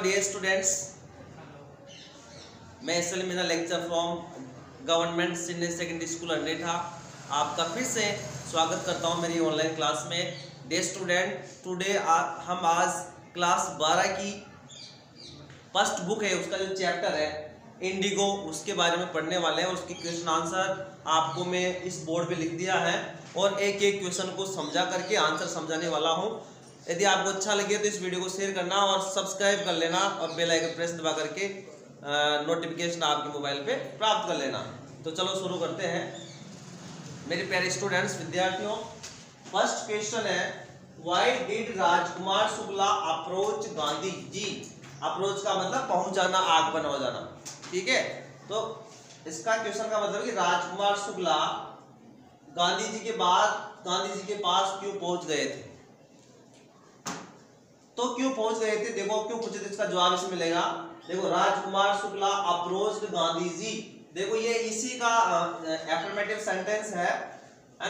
dear students, मैं इसलिए मेरा lecture from government senior secondary school Andetha आपका फिर से स्वागत करता हूं मेरी ऑनलाइन क्लास में। डियर स्टूडेंट, टुडे हम आज क्लास 12 की फर्स्ट बुक है, उसका जो चैप्टर है इंडिगो, उसके बारे में पढ़ने वाले हैं। उसकी क्वेश्चन आंसर आपको मैं इस बोर्ड पे लिख दिया है और एक एक क्वेश्चन को समझा करके आंसर समझाने वाला हूं। यदि आपको अच्छा लगे तो इस वीडियो को शेयर करना और सब्सक्राइब कर लेना और बेल आइकन प्रेस दबा करके नोटिफिकेशन आपके मोबाइल पे प्राप्त कर लेना। तो चलो शुरू करते हैं मेरे प्यारे स्टूडेंट्स, विद्यार्थियों। फर्स्ट क्वेश्चन है, why did Rajkumar Shukla approach Gandhi ji. Approach का मतलब पहुंच जाना, आग बन हो जाना, ठीक है। तो इसका क्वेश्चन का मतलब कि राजकुमार शुक्ला गांधी जी के पास क्यों पहुंच गए थे। तो क्यों पहुंच गए थे, देखो क्यों पूछे थे, इसका जवाब इसमें मिलेगा। देखो, राजकुमार शुक्ला अप्रोच्ड गांधी जी, देखो ये इसी का एफर्मेटिव सेंटेंस है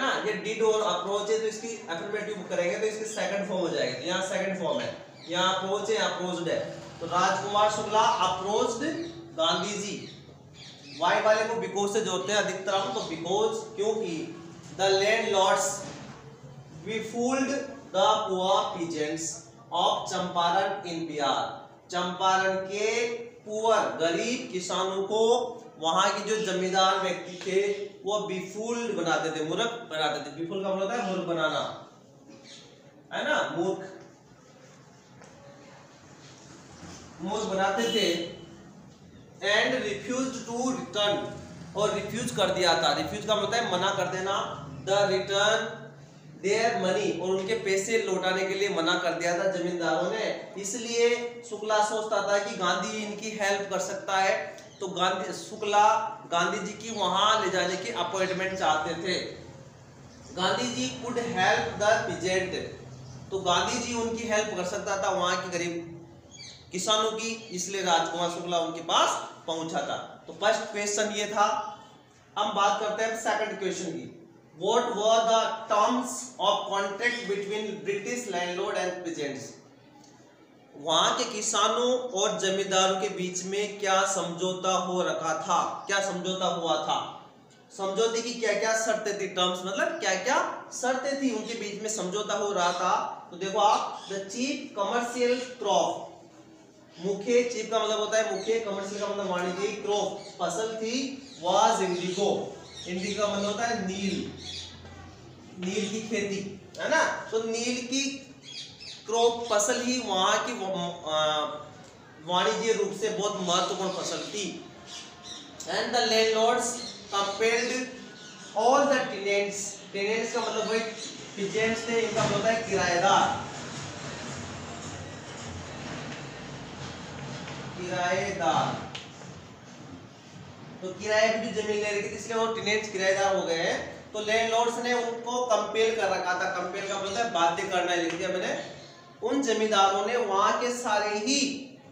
ना। ये डिड और अप्रोच है, तो इसकी एफर्मेटिव करेंगे तो इसकी सेकंड फॉर्म हो जाएगी। यहाँ सेकंड फॉर्म है, यहाँ अप्रोच है, अप्रोच्ड है। तो राजकुमार शुक्ला अप्रोच्ड गांधी जी, वाई वाले को बिकॉज से जोड़ते हैं अधिकतर, तो बिकॉज क्योंकि the landlords befooled the poor peasants of Champaran in Bihar. Champaran के पुअर गरीब किसानों को वहां के जो जमींदार व्यक्ति थे वो बिफूल्ड बनाते थे, मूर्ख बनाते थे। बिफूल का मतलब है मूर्ख बनाना, है ना, मूर्ख बनाते थे। एंड रिफ्यूज्ड टू रिटर्न, और रिफ्यूज कर दिया था। रिफ्यूज का मतलब है मना कर देना। द रिटर्न देयर मनी, और उनके पैसे लौटाने के लिए मना कर दिया था जमींदारों ने। इसलिए शुक्ला सोचता था कि गांधी इनकी हेल्प कर सकता है, तो शुक्ला गांधी जी की वहां ले जाने की अपॉइंटमेंट चाहते थे। Gandhi ji could help the peasant, तो गांधी जी उनकी हेल्प कर सकता था वहां के गरीब किसानों की, इसलिए राजकुमार शुक्ला उनके पास पहुंचा था। तो फर्स्ट क्वेश्चन ये था। हम बात करते हैं सेकंड क्वेश्चन की। What were the terms of contract between British landlord and peasants? वहां के किसानों और जमींदारों के बीच में क्या समझौता हो रखा था, क्या समझौता हुआ था। समझौते की क्या क्या शर्तें थी, टर्म्स मतलब क्या क्या शर्तें थी उनके बीच में समझौता हो रहा था। तो देखो आप, द चीफ कमर्शियल क्रॉप, मुख्य, चीफ का मतलब होता है मुख्य, कमर्शियल का मतलब वाणिज्यिक, क्रॉप फसल थी, वाज इंडिगो, इंडिगो का मतलब होता है नील, नील की खेती, है ना। तो नील की क्रॉप फसल ही वहां की वाणिज्य रूप से बहुत महत्वपूर्ण फसल थी। And the landlords compelled all the tenants, tenants का मतलब वही पीजेंट्स थे, इनका मतलब होता है किराएदार, किराएदार। तो किराए की जो जमीन ले रही थी इसलिए वो टेनेंट्स किराएदार हो गए हैं। तो लैंडलॉर्ड्स ने उनको कंपेल कर रखा था। कंपेल का मतलब है बाध्य करना, लिख दिया मैंने। उन जमींदारों ने वहां के सारे ही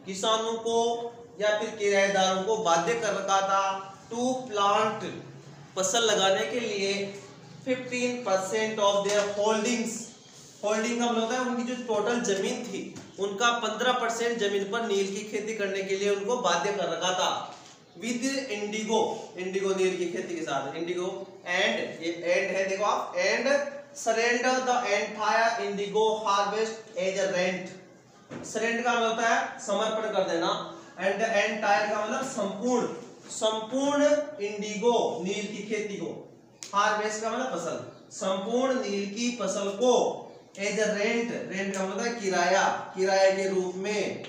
किसानों को या फिर किराएदारों को बाध्य कर रखा था टू प्लांट, फसल लगाने के लिए 15% ऑफ देयर होल्डिंग्स। होल्डिंग का मतलब होता है उनकी जो टोटल जमीन थी उनका 15% जमीन पर नील की खेती करने के लिए उनको बाध्य कर रखा था। विद इंडिगो, इंडिगो नील की खेती के साथ, इंडिगो एंड, ये एंड है देखो आप, and surrender the entire indigo harvest as a rent. Surrender का मतलब होता है समर्पण कर देना, एंड एंटायर का मतलब संपूर्ण, संपूर्ण इंडिगो नील की खेती को, हार्वेस्ट का मतलब फसल, संपूर्ण नील की फसल को एज अ रेंट, रेंट का मतलब है किराया, किराए के रूप में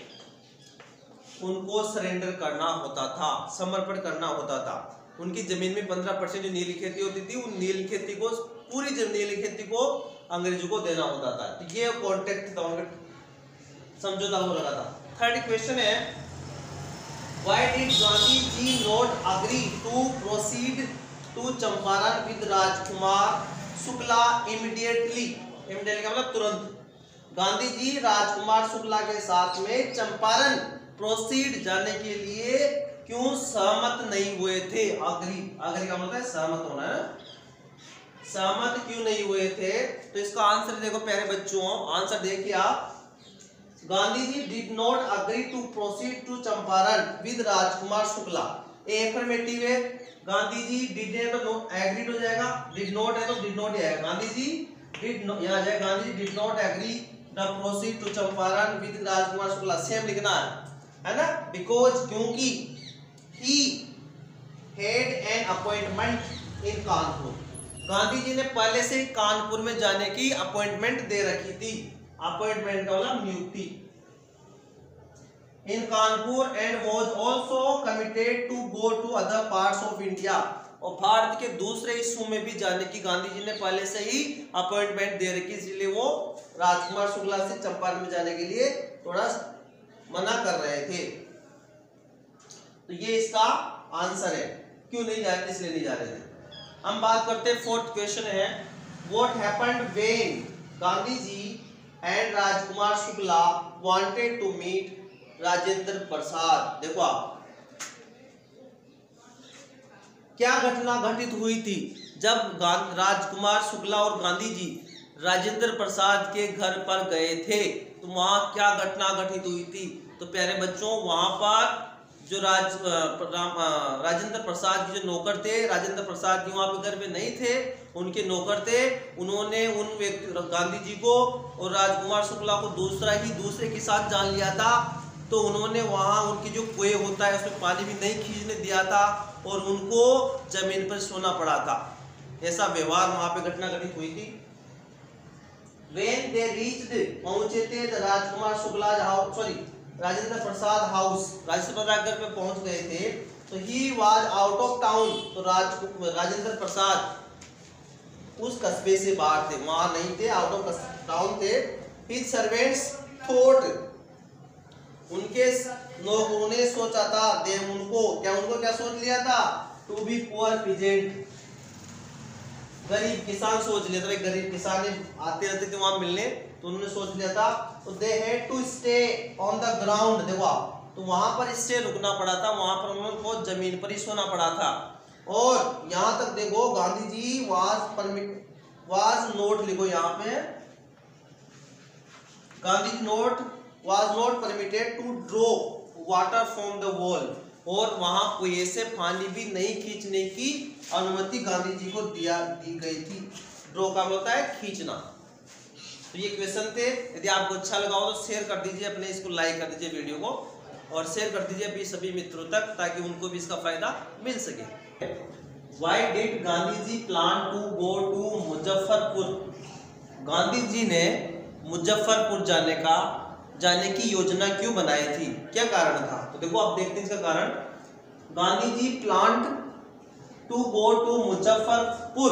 उनको सरेंडर करना होता था, समर्पण करना होता था। उनकी जमीन में 15% जो नीली खेती होती थी, उन नीली खेती को, पूरी नीली खेती को अंग्रेजों को देना होता था। तो ये कॉन्ट्रैक्ट था, उनका समझौता हो रहा था। थर्ड क्वेश्चन है, why did Gandhi ji not agree to proceed to Champaran with Rajkumar Shukla immediately. Immediately का मतलब तुरंत। गांधी जी राजकुमार शुक्ला के साथ में चंपारण प्रोसीड जाने के लिए क्यों सहमत नहीं हुए थे। अग्री, अग्री का मतलब है सहमत होना, है सहमत क्यों नहीं हुए थे। तो इसका आंसर देखो प्यारे बच्चों, आंसर देखिए आप, Gandhi ji did not agree to proceed to Champaran with Rajkumar Shukla. A affirmative है, गांधी जी डिड है तो एग्रीड हो जाएगा, डिड नॉट है तो डिड नॉट ही आएगा। गांधी जी डिड यहाँ जाएगा, Gandhi ji did not agree the proceed to Champaran with Rajkumar Shukla, same लिखना है ना, बिकॉज क्योंकि he had an appointment in Kanpur. Gandhi ji ने पहले से कानपुर में जाने की अपॉइंटमेंट दे रखी थी, अपॉइंटमेंट का मतलब नियुक्ति, in Kanpur and was also committed to go to other parts of India. और भारत के दूसरे हिस्सों में भी जाने की गांधी जी ने पहले से ही अपॉइंटमेंट दे रखी, इसलिए वो राजकुमार शुक्ला से चंपारण में जाने के लिए थोड़ा मना कर रहे थे। तो ये इसका आंसर है, क्यों नहीं जा रहे, इसलिए नहीं जा रहे थे। हम बात करते हैं, फोर्थ क्वेश्चन है, what happened when Gandhi ji and Rajkumar Shukla wanted to meet Rajendra Prasad. देखो आप, क्या घटना घटित हुई थी जब राजकुमार शुक्ला और गांधी जी राजेंद्र प्रसाद के घर पर गए थे, तो वहां क्या घटना घटित हुई थी। तो प्यारे बच्चों, वहां पर जो राजेंद्र प्रसाद के जो नौकर थे, राजेंद्र प्रसाद जी वहां पे घर पे नहीं थे, उनके नौकर थे, उन्होंने उन व्यक्ति गांधी जी को और राजकुमार शुक्ला को दूसरे के साथ जान लिया था। तो उन्होंने वहां उनकी जो कुएं होता है उसमें पानी भी नहीं खींचने दिया था और उनको जमीन पर सोना पड़ा था। ऐसा व्यवहार वहां पे घटना घटित हुई थी। When they reached, पहुंचे थे राजकुमार शुक्ला राजेंद्र प्रसाद हाउस, राजेंद्र प्रसाद घर पे पहुंच गए थे, तो he was out of town. तो राजेंद्र प्रसाद उस कस्बे से बाहर थे, वहां नहीं थे, आउट ऑफ टाउन थे। हिज सर्वेंट्स थॉट, उनके लोगों ने सोचा था, देम उनको क्या सोच लिया था, टू बी पुअर पीजेंट, गरीब किसान सोच लिया था। गरीब किसान आते रहते थे वहां मिलने, तो उन्होंने सोच लिया था। तो they had to stay on the ground, देखो आप, तो वहां पर स्टे रुकना पड़ा था, वहां पर उन्होंने को जमीन पर ही सोना पड़ा था। और यहां तक देखो, गांधी जी वाज नोट, लिखो यहाँ पे, Gandhi ji was not permitted to draw water from the well, और वहां कुएं से पानी भी नहीं खींचने की अनुमति गांधी जी को दी गई थी। ड्रॉ का होता है खींचना। तो ये क्वेश्चन थे, यदि आपको अच्छा लगा हो तो शेयर कर दीजिए, अपने इसको लाइक कर दीजिए वीडियो को, और शेयर कर दीजिए अभी सभी मित्रों तक, ताकि उनको भी इसका फायदा मिल सके। Why did Gandhi ji plan to go to Muzaffarpur? Gandhi ji ने मुजफ्फरपुर जाने की योजना क्यों बनाई थी, क्या कारण था? तो देखो आप देखते हैं इसका कारण। Gandhi ji plan to go to Muzaffarpur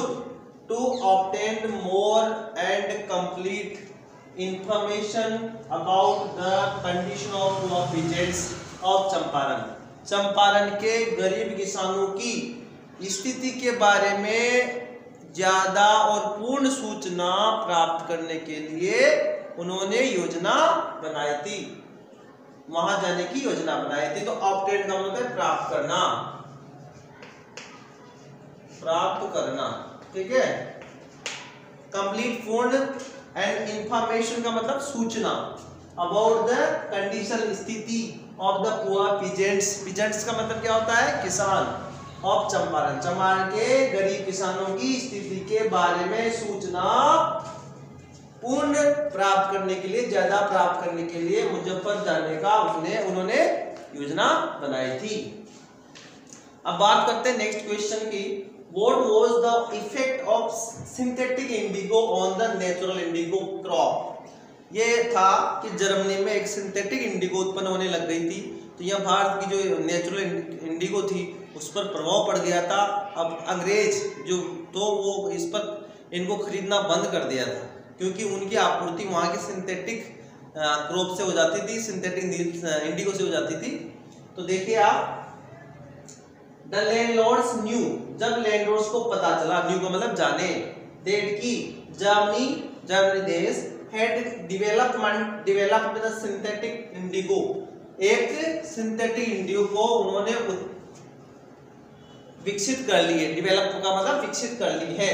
to obtain more and complete information about the condition of poor peasants of Champaran. Champaran के गरीब किसानों की स्थिति के बारे में ज्यादा और पूर्ण सूचना प्राप्त करने के लिए उन्होंने योजना बनाई थी, वहां जाने की योजना बनाई थी। तो ऑब्टेन का मतलब प्राप्त करना, ठीक है। कंप्लीट पूर्ण एंड इंफॉर्मेशन का मतलब सूचना, अबाउट द कंडीशन स्थिति of the poor peasants, peasants का मतलब क्या होता है, किसान, ऑफ चंपारण, चंपारण के गरीब किसानों की स्थिति के बारे में सूचना पूर्ण प्राप्त करने के लिए, ज्यादा प्राप्त करने के लिए मुजफ्फर जाने का उन्होंने योजना बनाई थी। अब बात करते हैं नेक्स्ट क्वेश्चन की। What was the effect of synthetic indigo on the natural indigo crop? ये था कि जर्मनी में एक सिंथेटिक इंडिगो उत्पन्न होने लग गई थी, तो यह भारत की जो नेचुरल इंडिगो थी उस पर प्रभाव पड़ गया था। अब अंग्रेज जो तो वो इस पर इनको खरीदना बंद कर दिया था, क्योंकि उनकी आपूर्ति वहाँ के सिंथेटिक क्रॉप से हो जाती थी, सिंथेटिक इंडिगो से हो जाती थी। तो देखिए आप, द लैंडलॉर्ड्स न्यू, जब लैंडलॉर्ड्स को पता चला, न्यू का मतलब जाने, दैट की जर्मनी देश had developed the synthetic Indigo, एक सिंथेटिक इंडिगो को उन्होंने विकसित कर ली है। डेवलप का मतलब विकसित कर ली है,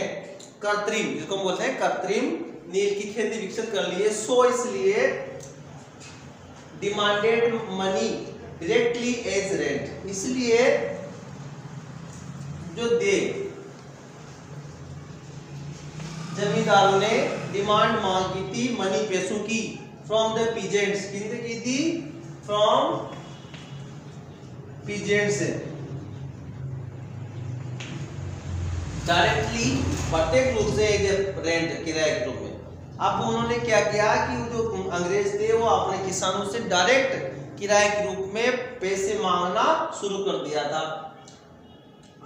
कृत्रिम, जिसको हम बोलते हैं कृत्रिम नील की खेती विकसित कर ली है। सो इसलिए demanded money directly as rent, इसलिए जो दे जमींदारों ने डिमांड मांगी थी मनी पैसों की फ्रॉम द पीजेंट्स, किसने की थी? फ्रॉम पीजेंट्स से डायरेक्टली प्रत्येक रूप से रेंट किराए के रूप में। अब उन्होंने क्या किया कि जो अंग्रेज थे वो अपने किसानों से डायरेक्ट किराए के रूप में पैसे मांगना शुरू कर दिया था,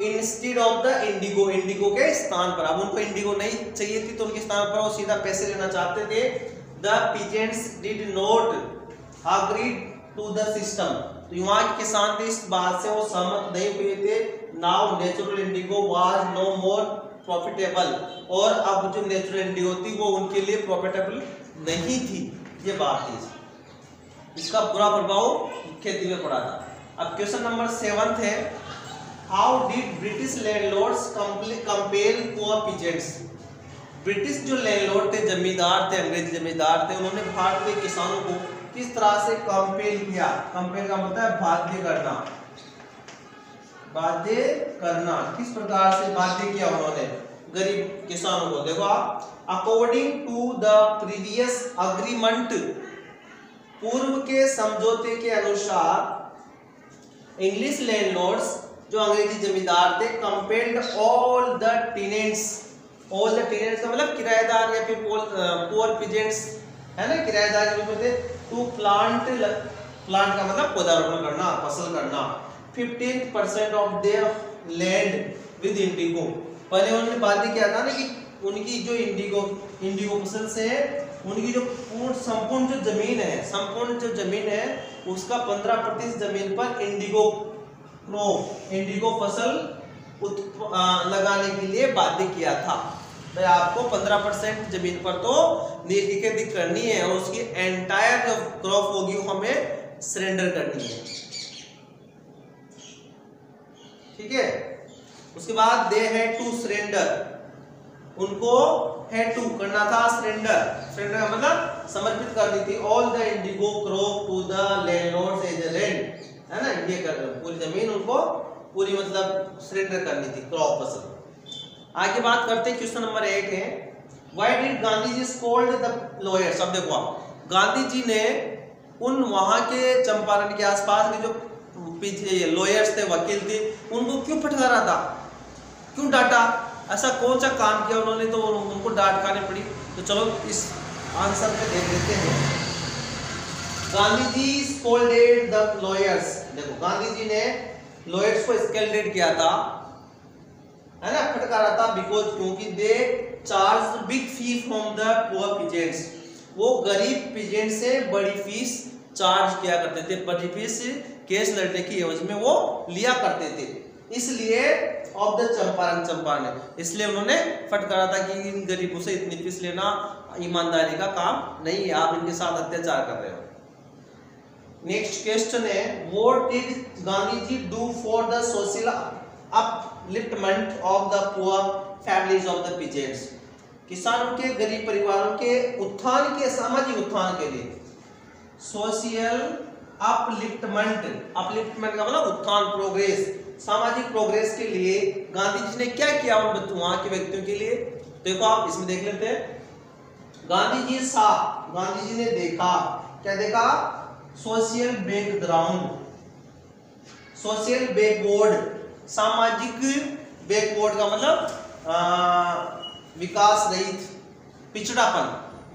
instead of the Indigo, Indigo के स्थान पर। अब उनको इंडिगो नहीं चाहिए थी तो उनके स्थान पर वो सीधा पैसे लेना चाहते थे। The peasants did not agree to the system, तो वहां के किसान थे इस बात से वो सहमत नहीं हुए थे। Now natural indigo was no more profitable, और अब जो नेचुरल इंडिगो थी वो उनके लिए प्रॉफिटेबल नहीं थी, ये बात थी। इसका बुरा प्रभाव खेती में पड़ा था। अब क्वेश्चन नंबर 7 है, how did British landlords compel poor peasants. British जो लैंडलॉर्ड थे, जमींदार थे, अंग्रेजी जमींदार थे, उन्होंने भारतीय किसानों को किस तरह से कंपेल किया? कंपेल का मतलब है बाध्य करना, बाध्य करना। किस प्रकार से बाध्य किया उन्होंने गरीब किसानों को? देखो आप, according to the previous agreement, पूर्व के समझौते के अनुसार इंग्लिश लैंडलॉर्ड्स जो अंग्रेजी जमींदार थे compelled all the tenants, all the tenants का मतलब किराएदार या फिर पुअर पीजेंट्स है ना, किराएदार के रूप में थे, टू प्लांट, प्लांट का मतलब पौधारोपण करना, फसल करना, 15% of their land with Indigo. पहले उन्होंने बात किया था ना कि उनकी जो इंडिगो फसल से उनकी जो संपूर्ण जो जमीन है, संपूर्ण जो जमीन है उसका 15% जमीन पर इंडिगो फसल लगाने के लिए बाध्य किया था। तो आपको 15% जमीन पर तो खेती करनी है और उसकी एंटायर जो क्रॉप होगी वो हमें सरेंडर करनी है, ठीक है। उसके बाद दे हैड टू सरेंडर, उनको हैड टू करना था सरेंडर, सरेंडर का मतलब समर्पित करनी थी, all the indigo crop to the landlords as a rent, है ना, ये कर पूरी जमीन उनको पूरी मतलब सरेंडर करनी थी, क्रॉप फसल। आगे बात करते हैं, क्वेश्चन नंबर 8 है, why did Gandhi ji scold the lawyers. अब देखो आप, गांधी जी ने उन वहां के चंपारण के आसपास के जो पीछे लॉयर्स थे, वकील थे, उनको क्यों फटकारा था, क्यों डांटा? ऐसा कौन सा काम किया उन्होंने तो उनको डांट खानी पड़ी? तो चलो इस आंसर पे देख लेते हैं। Gandhi ji scolded the lawyers, देखो गांधी जी ने लॉयर्स को स्कोल्डेड किया था, है ना, फटकारा था, बिकॉज क्योंकि they charge big fee from the poor peasants, वो गरीब पीजेंट से बड़ी फीस चार्ज किया करते थे, बड़ी फीस केस लड़ने की एवज में वो लिया करते थे, इसलिए ऑफ द चंपारण, इसलिए उन्होंने फटकारा था कि इन गरीबों से इतनी फीस लेना ईमानदारी का काम नहीं है, आप इनके साथ अत्याचार कर रहे हो। नेक्स्ट क्वेश्चन है, what did Gandhi ji do for the social upliftment of the poor families of the peasants. किसानों के, गरीब परिवारों के उत्थान के, सामाजिक उत्थान के लिए, सोशल अपलिफ्टमेंट, अपलिफ्टमेंट का मतलब उत्थान, प्रोग्रेस, सामाजिक प्रोग्रेस के लिए गांधी जी ने क्या किया उन वहां के व्यक्तियों के लिए? देखो आप इसमें देख लेते हैं, गांधी जी गांधी जी ने देखा, क्या देखा? सोशल बैकग्राउंड, सोशल बैकवर्ड, सामाजिक बैकवर्ड का मतलब विकास रहित, पिछड़ापन,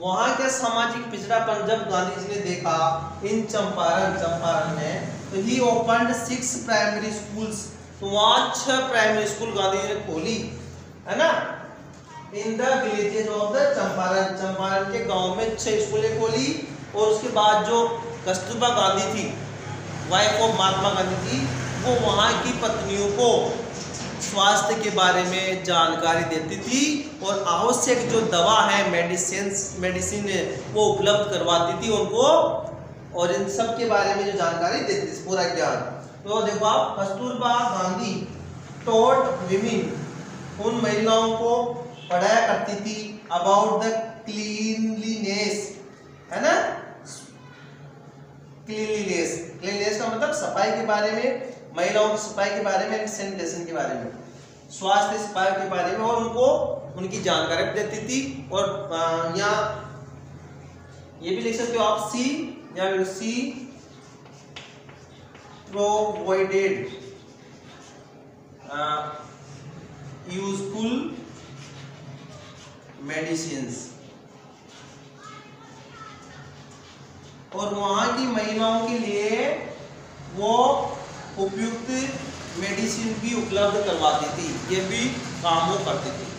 वहां के सामाजिक पिछड़ापन जब गांधी जी ने देखा इन चंपारण में, तो ही ओपन्ड 6 प्राइमरी स्कूल्स, तो वहां 6 प्राइमरी स्कूल गांधी जी ने खोली, है ना, in the villages of the Champaran के गांव में 6 स्कूलें खोली। और उसके बाद जो कस्तूरबा गांधी थी, वाइफ ऑफ महात्मा गांधी जी, वो वहां की पत्नियों को स्वास्थ्य के बारे में जानकारी देती थी और आवश्यक जो दवा है, मेडिसिन वो उपलब्ध करवाती थी उनको, और इन सब के बारे में जो जानकारी देती थी, पूरा ज्ञान। तो देखो आप, कस्तूरबा गांधी टॉट विमेन, उन महिलाओं को पढ़ाया करती थी अबाउट द क्लीनलीनेस, है ना, क्लीनलीनेस, क्लीनलीनेस का मतलब सफाई के बारे में, महिलाओं की सफाई के बारे में, सैनिटेशन के बारे में, स्वास्थ्य सफाई के बारे में, और उनको उनकी जानकारी देती थी। और यहाँ ये भी लिख सकते हो आप सी या फिर सी प्रोवाइडेड यूजफुल मेडिसिन्स, और वहां की महिलाओं के लिए वो उपयुक्त मेडिसिन भी उपलब्ध करवाती थी, ये भी काम वो करती थी।